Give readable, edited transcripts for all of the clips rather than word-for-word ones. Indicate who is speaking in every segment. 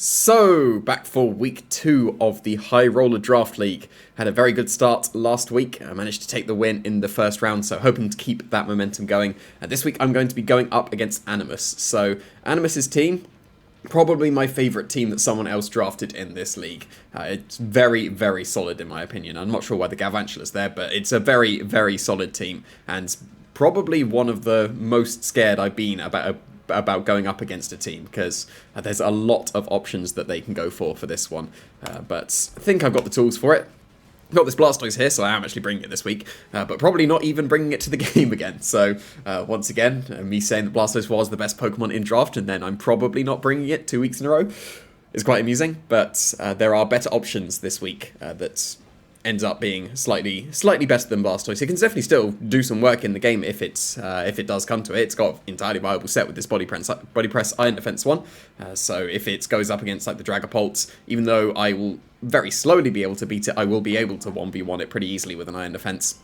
Speaker 1: So, back for week 2 of the High Roller Draft League. Had a very good start last week. I managed to take the win in the first round, so hoping to keep that momentum going. This week I'm going to be going up against Animus. So, Animus's team, probably my favourite team that someone else drafted in this league. It's very, very solid in my opinion. I'm not sure why the Galvantula's there, but it's a very, very solid team. And probably one of the most scared I've been about going up against a team, because there's a lot of options that they can go for this one. But I think I've got the tools for it. Got this Blastoise here, so I am actually bringing it this week, but probably not even bringing it to the game again. So, once again, me saying that Blastoise was the best Pokemon in draft, and then I'm probably not bringing it 2 weeks in a row, is quite amusing. But there are better options this week that ends up being slightly better than Blastoise. It can definitely still do some work in the game if it does come to it. It's got an entirely viable set with this body press Iron Defense one. So if it goes up against like the Dragapults, even though I will very slowly be able to beat it, I will be able to 1v1 it pretty easily with an Iron Defense.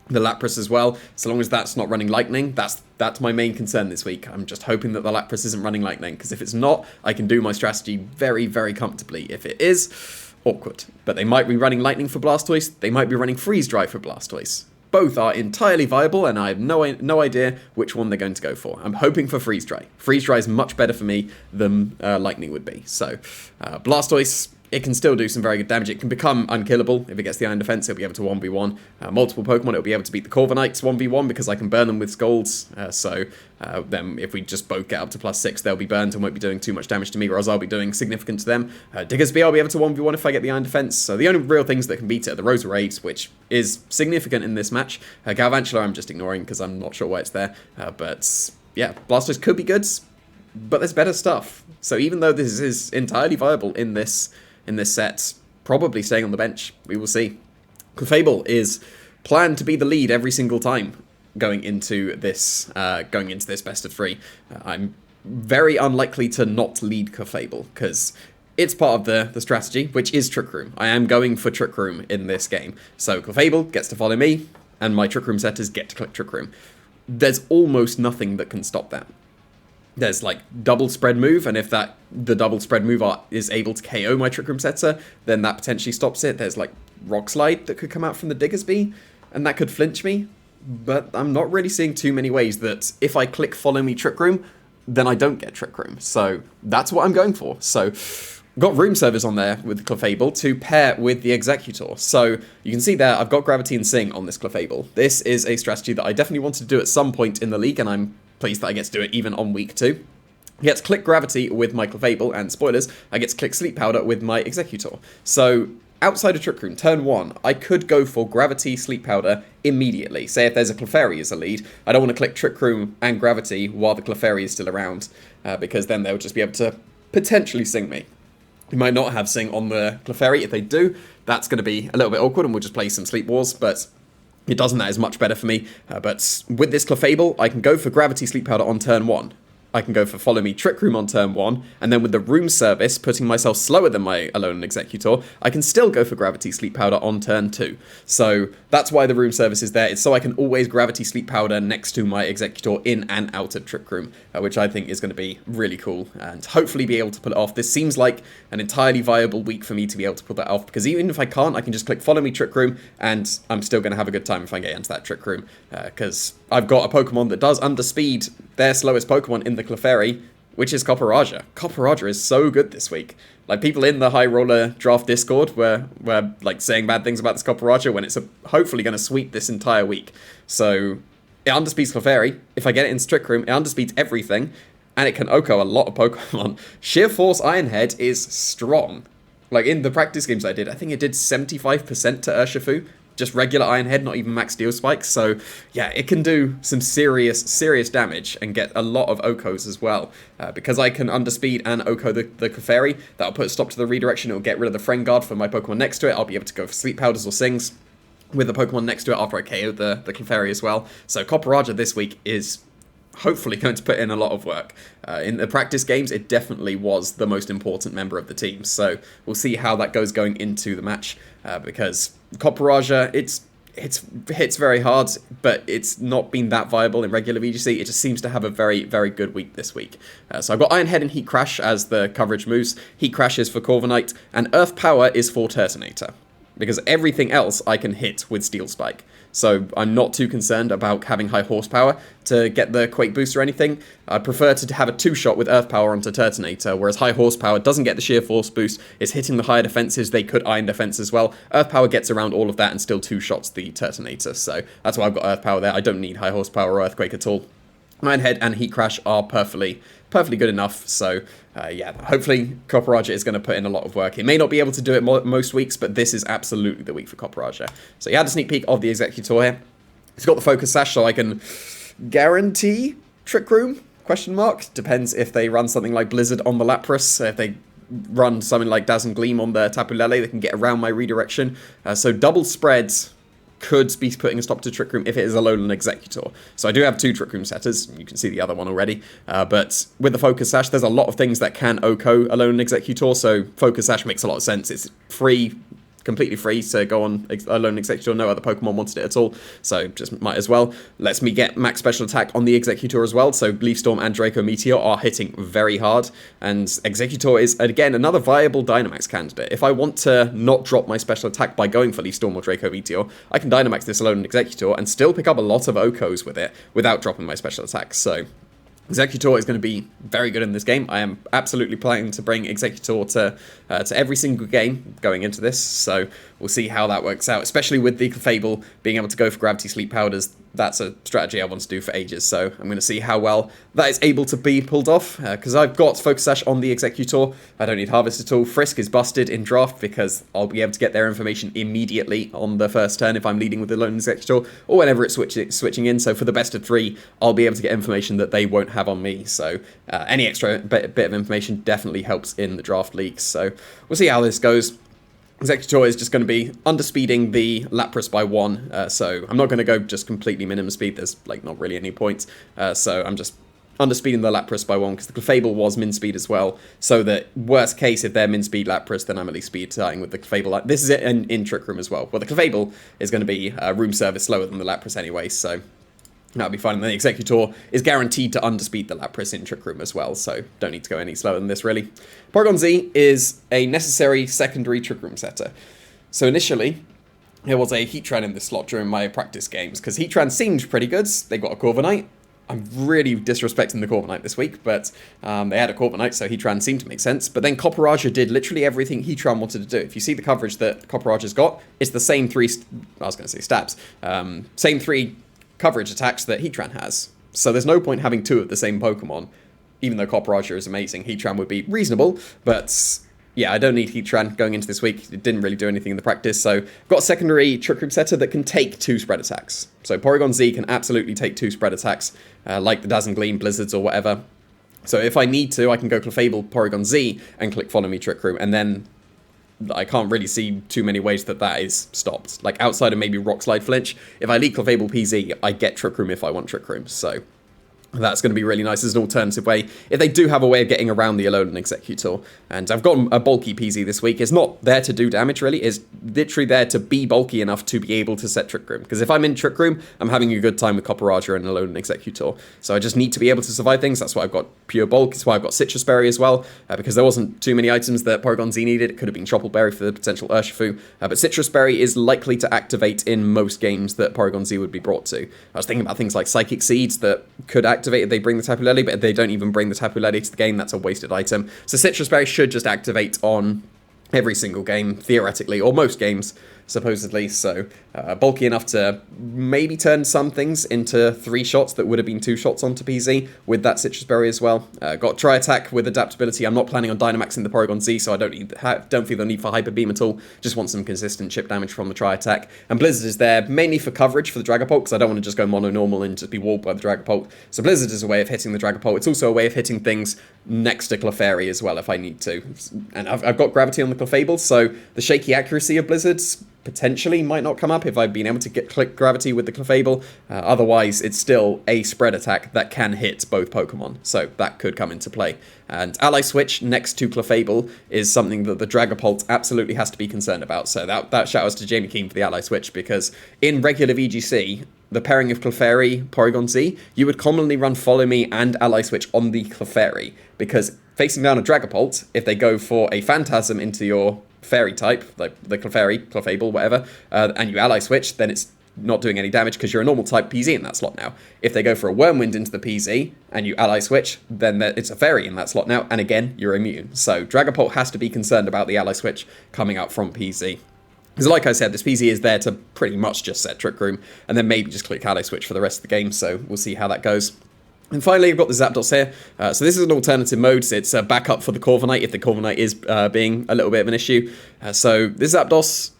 Speaker 1: The Lapras as well, so long as that's not running Lightning, that's my main concern this week. I'm just hoping that the Lapras isn't running Lightning, because if it's not, I can do my strategy very, very comfortably. If it is, awkward. But they might be running Lightning for Blastoise, they might be running Freeze Dry for Blastoise. Both are entirely viable, and I have no idea which one they're going to go for. I'm hoping for Freeze Dry. Freeze Dry is much better for me than Lightning would be. So, Blastoise, it can still do some very good damage. It can become unkillable. If it gets the Iron Defense, it'll be able to 1v1 multiple Pokemon. It'll be able to beat the Corviknights 1v1 because I can burn them with Scalds. Then if we just both get up to +6, they'll be burned and won't be doing too much damage to me, whereas I'll be doing significant to them. Diggersby, I'll be able to 1v1 if I get the Iron Defense. So the only real things that can beat it are the Roserades, which is significant in this match. Galvantula I'm just ignoring because I'm not sure why it's there. But yeah, Blastoise could be good, but there's better stuff. So even though this is entirely viable in this set, probably staying on the bench. We will see. Clefable is planned to be the lead every single time going into this best of 3. I'm very unlikely to not lead Clefable because it's part of the strategy, which is Trick Room. I am going for Trick Room in this game. So Clefable gets to follow me, and my Trick Room setters get to click Trick Room. There's almost nothing that can stop that. There's like double spread move, and if the double spread move is able to KO my Trick Room setter, then that potentially stops it. There's like Rock Slide that could come out from the Diggersby, and that could flinch me. But I'm not really seeing too many ways that if I click Follow Me Trick Room, then I don't get Trick Room. So that's what I'm going for. So got Room Service on there with Clefable to pair with the Exeggutor. So you can see there, I've got Gravity and Sing on this Clefable. This is a strategy that I definitely wanted to do at some point in the league, and I'm pleased that I get to do it even on week 2. I get to click Gravity with my Clefable, and spoilers, I get to click Sleep Powder with my Exeggutor. So outside of Trick Room, turn 1, I could go for Gravity, Sleep Powder immediately. Say if there's a Clefairy as a lead, I don't want to click Trick Room and Gravity while the Clefairy is still around, because then they'll just be able to potentially Sing me. We might not have Sing on the Clefairy. If they do, that's going to be a little bit awkward, and we'll just play some Sleep Wars, but it doesn't, that is much better for me. But with this Clefable, I can go for Gravity Sleep Powder on turn 1. I can go for Follow Me Trick Room on turn 1, and then with the Room Service, putting myself slower than my Alolan Exeggutor, I can still go for Gravity Sleep Powder on turn 2. So that's why the Room Service is there. It's so I can always Gravity Sleep Powder next to my Exeggutor in and out of Trick Room, which I think is going to be really cool, and hopefully be able to pull it off. This seems like an entirely viable week for me to be able to pull that off, because even if I can't, I can just click Follow Me Trick Room, and I'm still going to have a good time if I get into that Trick Room, because I've got a Pokemon that does underspeed their slowest Pokemon in the Clefairy, which is Copperajah. Copperajah is so good this week. Like, people in the High Roller Draft Discord were like saying bad things about this Copperajah when it's hopefully going to sweep this entire week. So it underspeeds Clefairy. If I get it in Trick Room, it underspeeds everything, and it can OHKO a lot of Pokemon. Sheer Force Ironhead is strong. Like, in the practice games I did, I think it did 75% to Urshifu. Just regular Ironhead, not even max Steel Spikes. So yeah, it can do some serious damage and get a lot of OHKOs as well. Because I can underspeed and OHKO the Clefairy, that'll put a stop to the redirection. It'll get rid of the Friend Guard for my Pokemon next to it. I'll be able to go for Sleep Powders or Sings with the Pokemon next to it after I KO the Clefairy as well. So Copperajah this week is hopefully going to put in a lot of work. In the practice games, it definitely was the most important member of the team. So we'll see how that goes going into the match, because Copperajah, it's It hits very hard, but it's not been that viable in regular VGC. It just seems to have a very, very good week this week. So I've got Iron Head and Heat Crash as the coverage moves. Heat Crash is for Corviknight, and Earth Power is for Turtonator, because everything else I can hit with Steel Spike. So I'm not too concerned about having high horsepower to get the Quake boost or anything. I prefer to have a 2-shot with Earth Power onto Turtonator, whereas high horsepower doesn't get the sheer force boost, it's hitting the higher defenses, they could iron defense as well. Earth Power gets around all of that and still 2-shots the Turtonator, so that's why I've got Earth Power there. I don't need high horsepower or Earthquake at all. Iron Head and Heat Crash are perfectly good enough, so yeah, hopefully Copperajah is going to put in a lot of work. It may not be able to do it most weeks, but this is absolutely the week for Copperajah. So you had a sneak peek of the Exeggutor here. It's got the Focus Sash, so I can guarantee Trick Room, question mark. Depends if they run something like Blizzard on the Lapras. If they run something like Dazzle Gleam on the Tapu Lele, they can get around my redirection. So double spreads could be putting a stop to Trick Room if it is a Lowland Exeggutor. So I do have 2 Trick Room setters. You can see the other one already. But with the Focus Sash, there's a lot of things that can OHKO a Lowland Exeggutor, so Focus Sash makes a lot of sense. It's free, completely free to go on a Lowland Exeggutor. No other Pokemon wanted it at all, so just might as well. Lets me get max special attack on the Exeggutor as well, so Leaf Storm and Draco Meteor are hitting very hard, and Exeggutor is, again, another viable Dynamax candidate. If I want to not drop my special attack by going for Leaf Storm or Draco Meteor, I can Dynamax this Lowland Exeggutor and still pick up a lot of OHKOs with it without dropping my special attack, so Exeggutor is going to be very good in this game. I am absolutely planning to bring Exeggutor to every single game going into this, so we'll see how that works out, especially with the Clefable being able to go for Gravity Sleep Powders. That's a strategy I want to do for ages, so I'm going to see how well that is able to be pulled off, because I've got Focus Sash on the Exeggutor. I don't need Harvest at all. Frisk is busted in draft because I'll be able to get their information immediately on the first turn if I'm leading with the Lone Exeggutor, or whenever it's switching in, so for the best of 3, I'll be able to get information that they won't have on me, so any extra bit of information definitely helps in the draft leaks, so we'll see how this goes. Exeggutor is just going to be underspeeding the Lapras by 1, so I'm not going to go just completely minimum speed, there's like not really any point, so I'm just underspeeding the Lapras by 1, because the Clefable was min speed as well, so that worst case, if they're min speed Lapras, then I'm at least speed tying with the Clefable. This is it in Trick Room as well. Well, the Clefable is going to be room service slower than the Lapras anyway, so that'll be fine. And the Exeggutor is guaranteed to underspeed the Lapras in Trick Room as well, so don't need to go any slower than this, really. Porygon-Z is a necessary secondary Trick Room setter. So initially, there was a Heatran in this slot during my practice games, because Heatran seemed pretty good. They got a Corviknight. I'm really disrespecting the Corviknight this week, but they had a Corviknight, so Heatran seemed to make sense. But then Copperajah did literally everything Heatran wanted to do. If you see the coverage that Copperajah's got, it's the same 3, I was going to say stabs, same 3 coverage attacks that Heatran has. So there's no point having 2 of the same Pokemon. Even though Copperajah is amazing, Heatran would be reasonable, but yeah, I don't need Heatran going into this week. It didn't really do anything in the practice, so I've got a secondary Trick Room setter that can take 2 spread attacks. So Porygon-Z can absolutely take 2 spread attacks, like the Dazzle Gleam, Blizzards, or whatever. So if I need to, I can go Clefable, Porygon-Z, and click Follow Me Trick Room, and then I can't really see too many ways that is stopped. Like, outside of maybe Rock Slide Flinch, if I lead Clefable PZ, I get Trick Room if I want Trick Room, so that's going to be really nice as an alternative way, if they do have a way of getting around the Alolan Exeggutor. And I've got a bulky PZ this week. It's not there to do damage, really. It's literally there to be bulky enough to be able to set Trick Room. Because if I'm in Trick Room, I'm having a good time with Copperajah and Alolan Exeggutor. So I just need to be able to survive things. That's why I've got Pure Bulk. That's why I've got Citrus Berry as well. Because there wasn't too many items that Porygon-Z needed. It could have been Tropical Berry for the potential Urshifu. But Citrus Berry is likely to activate in most games that Porygon-Z would be brought to. I was thinking about things like Psychic Seeds that could activate if they bring the Tapu Lele, but if they don't even bring the Tapu Lele to the game, that's a wasted item. So Citrus Berry should just activate on every single game, theoretically, or most games, supposedly, so bulky enough to maybe turn some things into 3 shots that would have been 2 shots onto PZ with that Citrus Berry as well. Got Tri-Attack with adaptability. I'm not planning on Dynamaxing the Porygon-Z, so I don't feel the need for Hyper Beam at all. Just want some consistent chip damage from the Tri-Attack. And Blizzard is there mainly for coverage for the Dragapult, because I don't want to just go mono normal and just be walled by the Dragapult. So Blizzard is a way of hitting the Dragapult. It's also a way of hitting things next to Clefairy as well if I need to. And I've got Gravity on the Clefable, so the shaky accuracy of Blizzard's potentially might not come up if I've been able to click Gravity with the Clefable. Otherwise, it's still a spread attack that can hit both Pokemon, so that could come into play. And Ally Switch next to Clefable is something that the Dragapult absolutely has to be concerned about. So that shout outs to Jamie Keane for the Ally Switch, because in regular VGC, the pairing of Clefairy, Porygon-Z, you would commonly run Follow Me and Ally Switch on the Clefairy, because facing down a Dragapult, if they go for a Phantasm into your Fairy type, like the Clefairy, Clefable, whatever, and you Ally Switch, then it's not doing any damage because you're a normal type PZ in that slot now. If they go for a Wormwind into the PZ and you Ally Switch, then it's a Fairy in that slot now, and again, you're immune. So Dragapult has to be concerned about the Ally Switch coming out from PZ. Because like I said, this PZ is there to pretty much just set Trick Room, and then maybe just click Ally Switch for the rest of the game, so we'll see how that goes. And finally, we've got the Zapdos here. So this is an alternative mode. So it's a backup for the Corviknight if the Corviknight is being a little bit of an issue. So this Zapdos,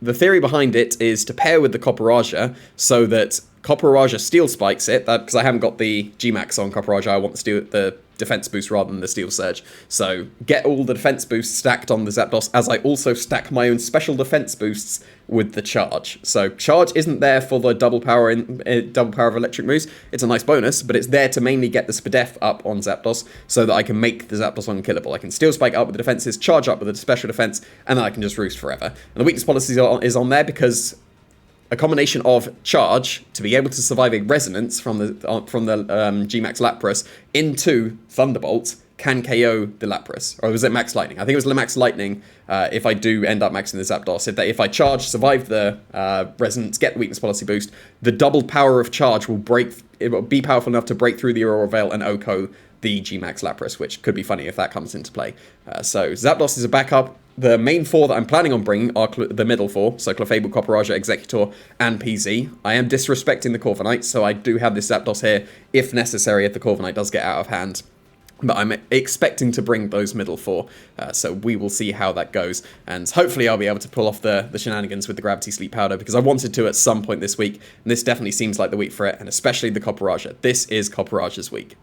Speaker 1: the theory behind it is to pair with the Copperajah so that Copperajah Steel Spikes it. Because I haven't got the G-Max on Copperajah, I want the defense boost rather than the Steel Surge. So get all the defense boosts stacked on the Zapdos, as I also stack my own special defense boosts with the Charge. So Charge isn't there for the double power of electric moves. It's a nice bonus, but it's there to mainly get the Spadef up on Zapdos so that I can make the Zapdos unkillable. I can Steel Spike up with the defenses, Charge up with the special defense, and then I can just roost forever. And the weakness policy is on there because a combination of Charge to be able to survive a Resonance from the G-Max Lapras into Thunderbolt can KO the Lapras. Or was it Max Lightning? I think it was Max Lightning if I do end up maxing the Zapdos. If I Charge, survive the Resonance, get the weakness policy boost, the double power of Charge will be powerful enough to break through the Aurora Veil and OHKO the G-Max Lapras, which could be funny if that comes into play. So Zapdos is a backup. The main four that I'm planning on bringing are the middle four, so Clefable, Copperajah, Exeggutor, and PZ. I am disrespecting the Corviknight, so I do have this Zapdos here, if necessary, if the Corviknight does get out of hand. But I'm expecting to bring those middle four, so we will see how that goes. And hopefully I'll be able to pull off the shenanigans with the Gravity Sleep Powder, because I wanted to at some point this week, and this definitely seems like the week for it, and especially the Copperajah. This is Copperajah's week.